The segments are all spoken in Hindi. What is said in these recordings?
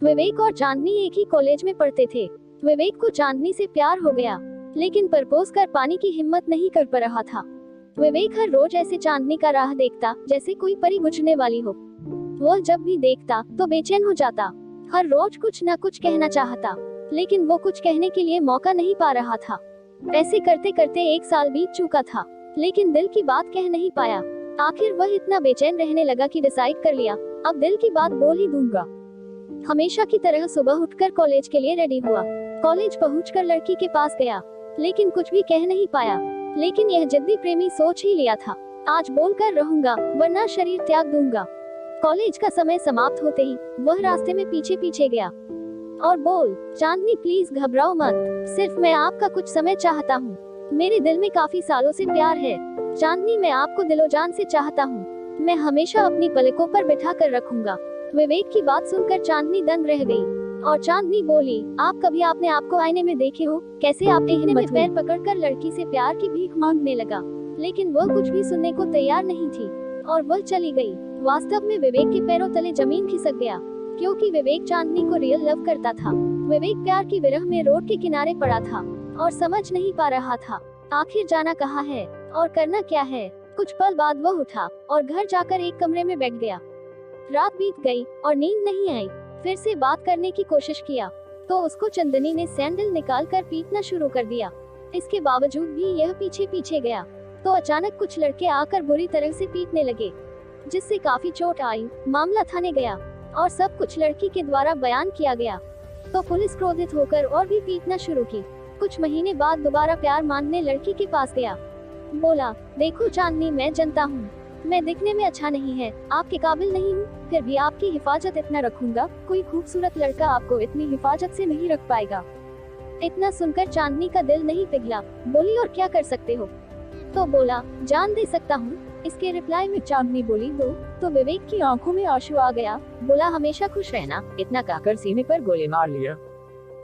विवेक और चांदनी एक ही कॉलेज में पढ़ते थे। विवेक को चांदनी से प्यार हो गया, लेकिन प्रपोज कर पाने की हिम्मत नहीं कर पा रहा था। विवेक हर रोज ऐसे चांदनी का राह देखता जैसे कोई परी गुजरने वाली हो। वह जब भी देखता तो बेचैन हो जाता। हर रोज कुछ न कुछ कहना चाहता, लेकिन वो कुछ कहने के लिए मौका नहीं पा रहा था। ऐसे करते करते 1 साल बीत चुका था, लेकिन दिल की बात कह नहीं पाया। आखिर वह इतना बेचैन रहने लगा कि डिसाइड कर लिया, अब दिल की बात बोल ही दूंगा। हमेशा की तरह सुबह उठकर कॉलेज के लिए रेडी हुआ। कॉलेज पहुंचकर लड़की के पास गया, लेकिन कुछ भी कह नहीं पाया। लेकिन यह जिद्दी प्रेमी सोच ही लिया था, आज बोलकर रहूंगा वरना शरीर त्याग दूंगा। कॉलेज का समय समाप्त होते ही वह रास्ते में पीछे पीछे गया और बोल, चांदनी प्लीज घबराओ मत, सिर्फ मैं आपका कुछ समय चाहता हूँ। मेरे दिल में काफी सालों से प्यार है। चांदनी, मैं आपको दिलो जान से चाहता हूँ। मैं हमेशा अपनी पलकों पर बिठा कर रखूंगा। विवेक की बात सुनकर चांदनी दंग रह गई और चांदनी बोली, आप कभी आपने आपको आईने में देखे हो? कैसे आप आईने में पैर पकड़कर लड़की से प्यार की भीख मांगने लगा। लेकिन वह कुछ भी सुनने को तैयार नहीं थी और वह चली गई। वास्तव में विवेक के पैरों तले जमीन खिसक गया, क्योंकि विवेक चांदनी को रियल लव करता था। विवेक प्यार की विरह में रोड के किनारे पड़ा था और समझ नहीं पा रहा था आखिर जाना कहाँ है और करना क्या है। कुछ पल बाद वह उठा और घर जाकर एक कमरे में बैठ गया। रात बीत गई और नींद नहीं आई। फिर से बात करने की कोशिश किया तो उसको चंदनी ने सैंडल निकाल कर पीटना शुरू कर दिया। इसके बावजूद भी यह पीछे पीछे गया तो अचानक कुछ लड़के आकर बुरी तरह से पीटने लगे, जिससे काफी चोट आई। मामला थाने गया और सब कुछ लड़की के द्वारा बयान किया गया तो पुलिस क्रोधित होकर और भी पीटना शुरू की। कुछ महीने बाद दोबारा प्यार मांगने लड़की के पास गया। बोला, देखो चांदनी, मैं जानता हूँ मैं दिखने में अच्छा नहीं है, आपके काबिल नहीं हूँ, फिर भी आपकी हिफाजत इतना रखूंगा। कोई खूबसूरत लड़का आपको इतनी हिफाजत से नहीं रख पाएगा। इतना सुनकर चांदनी का दिल नहीं पिघला। बोली, और क्या कर सकते हो? तो बोला, जान दे सकता हूँ। इसके रिप्लाई में चांदनी बोली, दो। तो विवेक की आंखों में आंसू आ गया। बोला, हमेशा खुश रहना। इतना कहकर सीने पर गोली मार लिया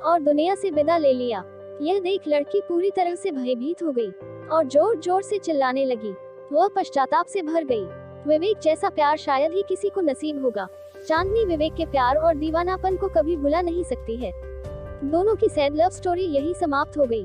और दुनिया से विदा ले लिया। यह देख लड़की पूरी तरह से भयभीत हो गई और जोर जोर से चिल्लाने लगी। वह पश्चाताप से भर गई। विवेक जैसा प्यार शायद ही किसी को नसीब होगा। चांदनी विवेक के प्यार और दीवानापन को कभी भुला नहीं सकती है। दोनों की सैड लव स्टोरी यही समाप्त हो गई।